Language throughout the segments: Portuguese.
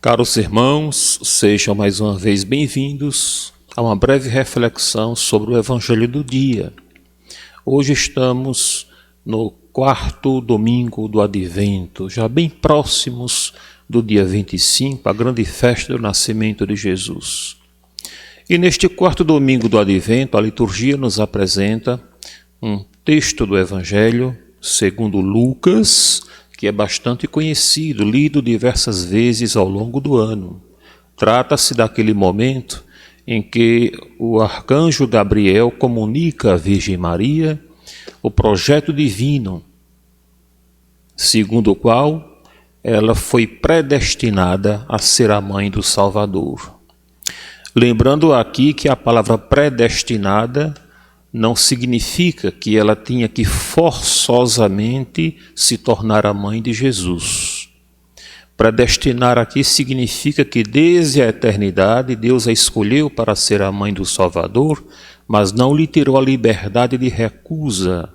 Caros irmãos, sejam mais uma vez bem-vindos a uma breve reflexão sobre o Evangelho do dia. Hoje estamos no quarto domingo do Advento, já bem próximos do dia 25, a grande festa do nascimento de Jesus. E neste quarto domingo do Advento, a liturgia nos apresenta um texto do Evangelho segundo Lucas, que é bastante conhecido, lido diversas vezes ao longo do ano. Trata-se daquele momento em que o arcanjo Gabriel comunica à Virgem Maria o projeto divino, segundo o qual ela foi predestinada a ser a mãe do Salvador. Lembrando aqui que a palavra predestinada não significa que ela tinha que forçosamente se tornar a mãe de Jesus. Predestinar aqui significa que desde a eternidade Deus a escolheu para ser a mãe do Salvador, mas não lhe tirou a liberdade de recusa.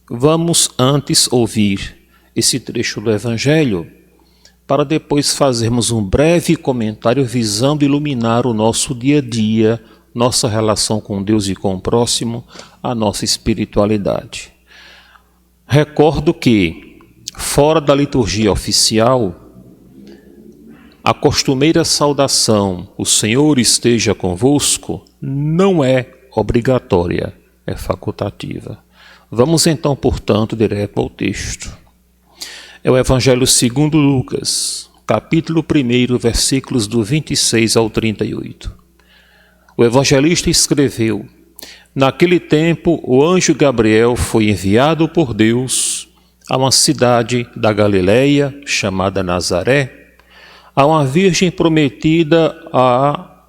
Vamos antes ouvir esse trecho do Evangelho, para depois fazermos um breve comentário visando iluminar o nosso dia a dia, nossa relação com Deus e com o próximo, a nossa espiritualidade. Recordo que, fora da liturgia oficial, a costumeira saudação, o Senhor esteja convosco, não é obrigatória, é facultativa. Vamos então, portanto, direto ao texto. É o Evangelho segundo Lucas, capítulo 1, versículos do 26 ao 38. O evangelista escreveu: naquele tempo, o anjo Gabriel foi enviado por Deus a uma cidade da Galileia, chamada Nazaré, a uma virgem prometida a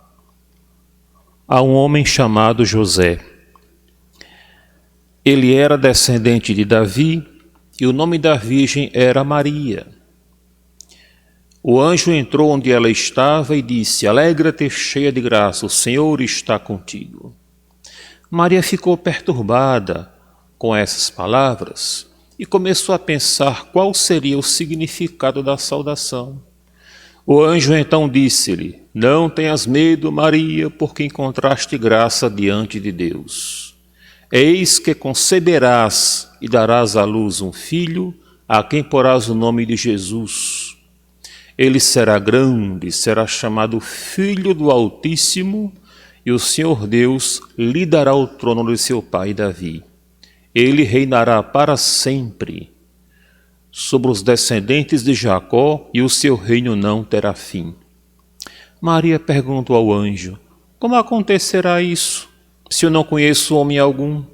um homem chamado José. Ele era descendente de Davi e o nome da virgem era Maria. O anjo entrou onde ela estava e disse: alegra-te, cheia de graça, o Senhor está contigo. Maria ficou perturbada com essas palavras e começou a pensar qual seria o significado da saudação. O anjo então disse-lhe: não tenhas medo, Maria, porque encontraste graça diante de Deus. Eis que conceberás e darás à luz um filho, a quem porás o nome de Jesus. Ele será grande, será chamado Filho do Altíssimo, e o Senhor Deus lhe dará o trono de seu pai Davi. Ele reinará para sempre sobre os descendentes de Jacó, e o seu reino não terá fim. Maria perguntou ao anjo: como acontecerá isso, se eu não conheço homem algum?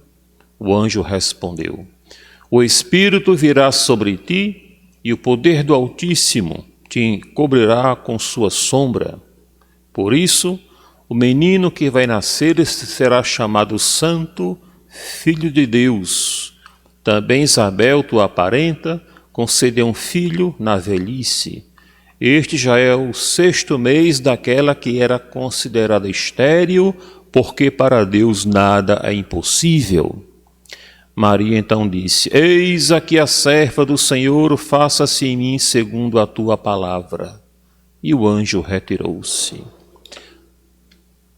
O anjo respondeu: o Espírito virá sobre ti, e o poder do Altíssimo te cobrirá com sua sombra. Por isso, o menino que vai nascer será chamado Santo, Filho de Deus. Também Isabel, tua parenta, concedeu um filho na velhice. Este já é o 6º mês daquela que era considerada estéril, porque para Deus nada é impossível. Maria então disse: eis aqui a serva do Senhor, faça-se em mim segundo a tua palavra. E o anjo retirou-se.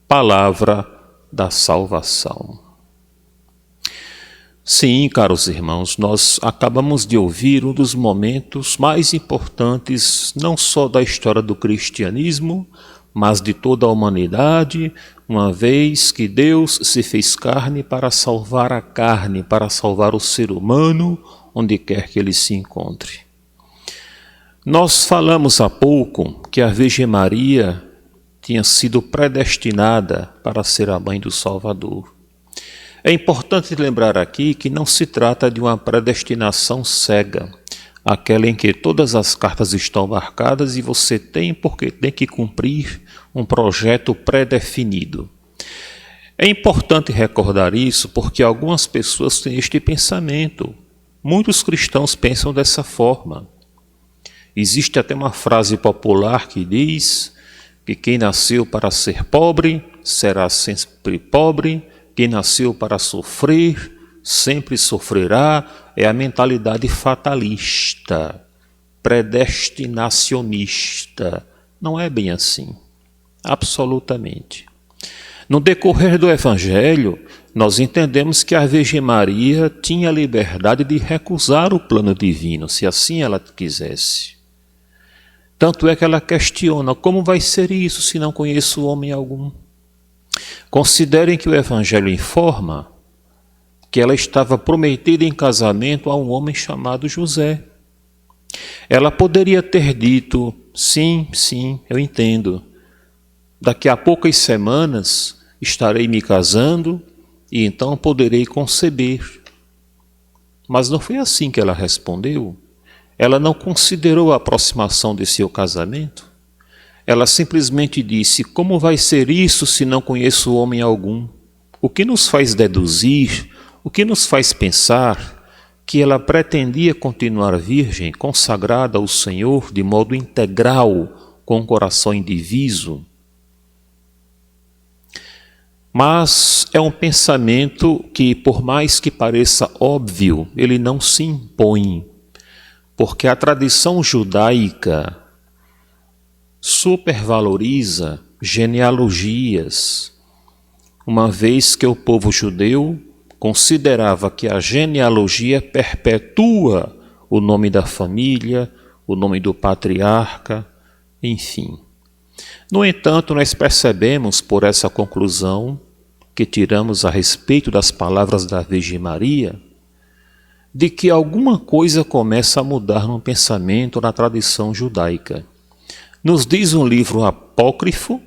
Palavra da salvação. Sim, caros irmãos, nós acabamos de ouvir um dos momentos mais importantes, não só da história do cristianismo, mas de toda a humanidade, uma vez que Deus se fez carne para salvar a carne, para salvar o ser humano, onde quer que ele se encontre. Nós falamos há pouco que a Virgem Maria tinha sido predestinada para ser a mãe do Salvador. É importante lembrar aqui que não se trata de uma predestinação cega, aquela em que todas as cartas estão marcadas e você tem porque tem que cumprir um projeto pré-definido. É importante recordar isso porque algumas pessoas têm este pensamento. Muitos cristãos pensam dessa forma. Existe até uma frase popular que diz que quem nasceu para ser pobre será sempre pobre, quem nasceu para sofrer sempre sofrerá. É a mentalidade fatalista, predestinacionista. Não é bem assim, absolutamente. No decorrer do Evangelho, nós entendemos que a Virgem Maria tinha a liberdade de recusar o plano divino, se assim ela quisesse. Tanto é que ela questiona: como vai ser isso se não conheço homem algum? Considerem que o Evangelho informa que ela estava prometida em casamento a um homem chamado José. Ela poderia ter dito: sim, eu entendo. Daqui a poucas semanas estarei me casando e então poderei conceber. Mas não foi assim que ela respondeu. Ela não considerou a aproximação de seu casamento. Ela simplesmente disse: como vai ser isso se não conheço homem algum? O que nos faz deduzir, o que nos faz pensar que ela pretendia continuar virgem, consagrada ao Senhor de modo integral, com o coração indiviso? Mas é um pensamento que, por mais que pareça óbvio, ele não se impõe, porque a tradição judaica supervaloriza genealogias, uma vez que o povo judeu considerava que a genealogia perpetua o nome da família, o nome do patriarca, enfim. No entanto, nós percebemos por essa conclusão que tiramos a respeito das palavras da Virgem Maria, de que alguma coisa começa a mudar no pensamento, na tradição judaica. Nos diz um livro apócrifo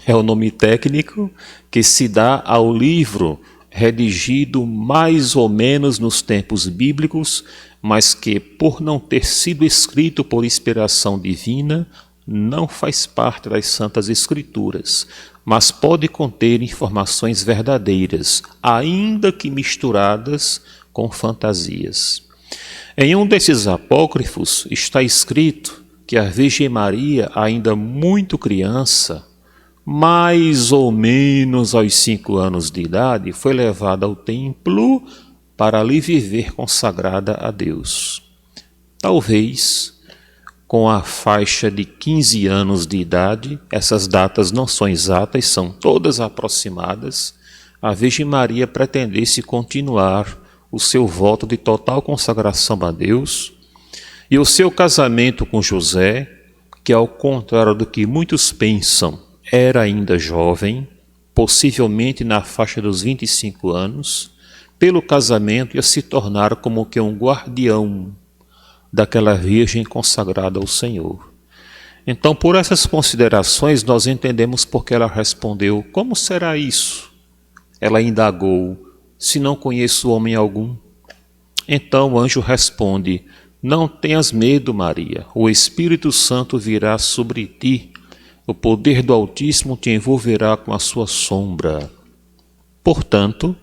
é o nome técnico que se dá ao livro redigido mais ou menos nos tempos bíblicos, mas que, por não ter sido escrito por inspiração divina, não faz parte das Santas Escrituras, mas pode conter informações verdadeiras, ainda que misturadas com fantasias. Em um desses apócrifos está escrito que a Virgem Maria, ainda muito criança, mais ou menos aos 5 anos de idade, foi levada ao templo para ali viver consagrada a Deus. Talvez com a faixa de 15 anos de idade, essas datas não são exatas, são todas aproximadas, a Virgem Maria pretendesse continuar o seu voto de total consagração a Deus e o seu casamento com José, que ao contrário do que muitos pensam, era ainda jovem, possivelmente na faixa dos 25 anos, pelo casamento ia se tornar como que um guardião daquela virgem consagrada ao Senhor. Então, por essas considerações, nós entendemos porque ela respondeu: como será isso? Ela indagou: se não conheço homem algum. Então o anjo responde: não tenhas medo, Maria, o Espírito Santo virá sobre ti, o poder do Altíssimo te envolverá com a sua sombra. Portanto,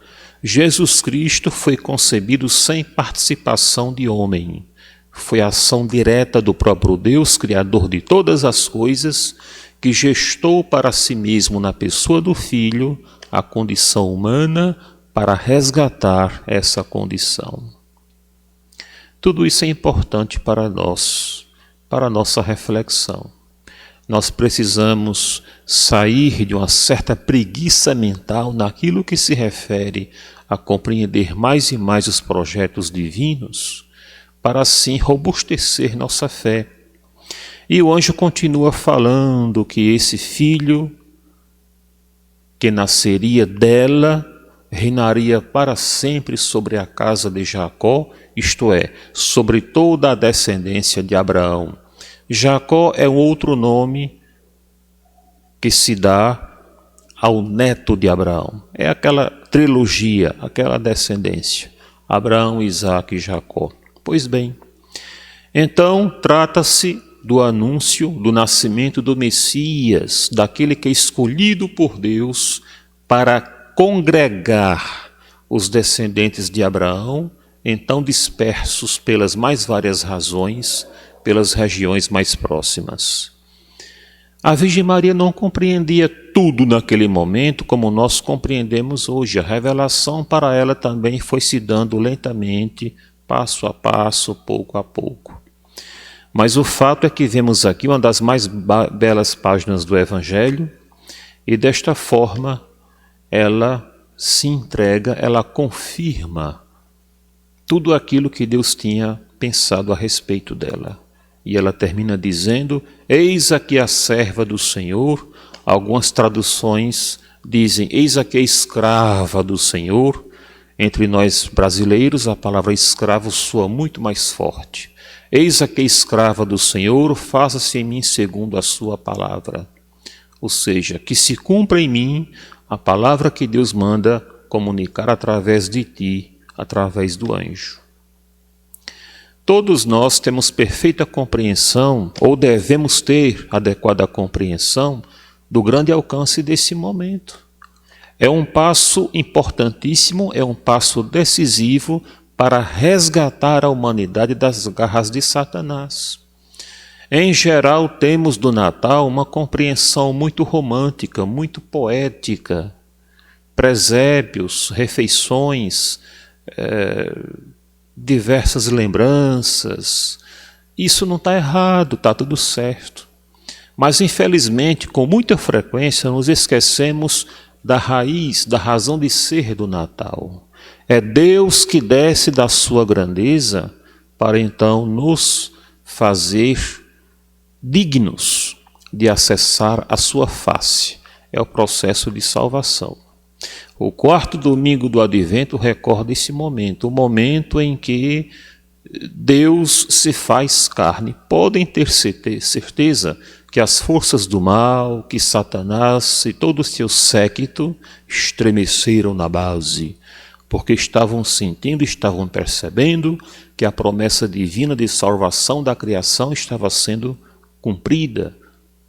Jesus Cristo foi concebido sem participação de homem. Foi a ação direta do próprio Deus, Criador de todas as coisas, que gestou para si mesmo na pessoa do Filho a condição humana para resgatar essa condição. Tudo isso é importante para nós, para a nossa reflexão. Nós precisamos sair de uma certa preguiça mental naquilo que se refere a compreender mais e mais os projetos divinos, para assim robustecer nossa fé. E o anjo continua falando que esse filho que nasceria dela reinaria para sempre sobre a casa de Jacó, isto é, sobre toda a descendência de Abraão. Jacó é um outro nome que se dá ao neto de Abraão. É aquela trilogia, aquela descendência, Abraão, Isaque e Jacó. Pois bem, então trata-se do anúncio do nascimento do Messias, daquele que é escolhido por Deus para congregar os descendentes de Abraão, então dispersos pelas mais várias razões, pelas regiões mais próximas. A Virgem Maria não compreendia tudo naquele momento como nós compreendemos hoje. A revelação para ela também foi se dando lentamente, passo a passo, pouco a pouco. Mas o fato é que vemos aqui uma das mais belas páginas do Evangelho, e desta forma ela se entrega, ela confirma tudo aquilo que Deus tinha pensado a respeito dela. E ela termina dizendo: eis aqui a serva do Senhor. Algumas traduções dizem: eis aqui a escrava do Senhor. Entre nós brasileiros, a palavra escravo soa muito mais forte. Eis aqui a escrava do Senhor, faça-se em mim segundo a sua palavra. Ou seja, que se cumpra em mim a palavra que Deus manda comunicar através de ti, através do anjo. Todos nós temos perfeita compreensão, ou devemos ter adequada compreensão, do grande alcance desse momento. É um passo importantíssimo, é um passo decisivo para resgatar a humanidade das garras de Satanás. Em geral, temos do Natal uma compreensão muito romântica, muito poética, presépios, refeições, diversas lembranças. Isso não está errado, está tudo certo. Mas, infelizmente, com muita frequência, nos esquecemos da raiz, da razão de ser do Natal. É Deus que desce da sua grandeza para então nos fazer dignos de acessar a sua face. É o processo de salvação. O quarto domingo do Advento recorda esse momento, o momento em que Deus se faz carne. Podem ter certeza que as forças do mal, que Satanás e todo o seu séquito estremeceram na base, porque estavam sentindo, estavam percebendo que a promessa divina de salvação da criação estava sendo cumprida,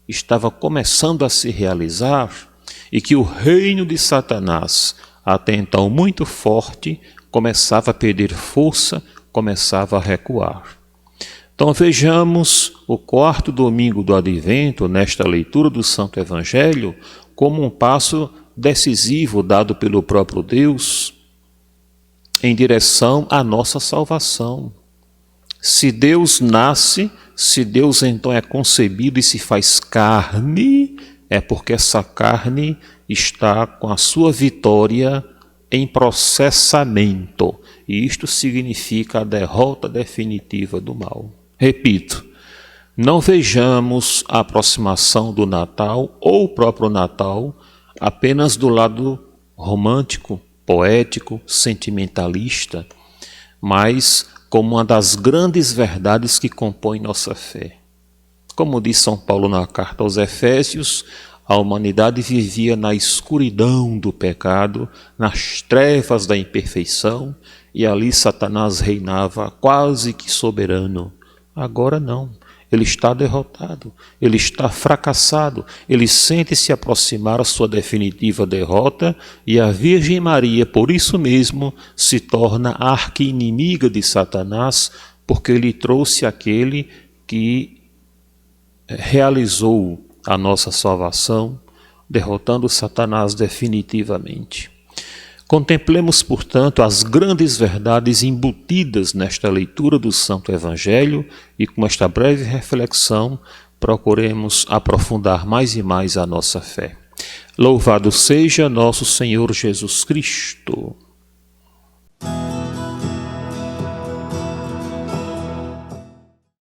estava começando a se realizar, e que o reino de Satanás, até então muito forte, começava a perder força, começava a recuar. Então vejamos o quarto domingo do Advento, nesta leitura do Santo Evangelho, como um passo decisivo dado pelo próprio Deus em direção à nossa salvação. Se Deus nasce, se Deus então é concebido e se faz carne, é porque essa carne está com a sua vitória em processamento. E isto significa a derrota definitiva do mal. Repito, não vejamos a aproximação do Natal ou o próprio Natal apenas do lado romântico, poético, sentimentalista, mas como uma das grandes verdades que compõem nossa fé. Como diz São Paulo na carta aos Efésios, a humanidade vivia na escuridão do pecado, nas trevas da imperfeição, e ali Satanás reinava quase que soberano. Agora não, ele está derrotado, ele está fracassado, ele sente se aproximar a sua definitiva derrota, e a Virgem Maria, por isso mesmo, se torna a arqui-inimiga de Satanás, porque ele trouxe aquele que realizou a nossa salvação, derrotando Satanás definitivamente. Contemplemos, portanto, as grandes verdades embutidas nesta leitura do Santo Evangelho e com esta breve reflexão procuremos aprofundar mais e mais a nossa fé. Louvado seja nosso Senhor Jesus Cristo.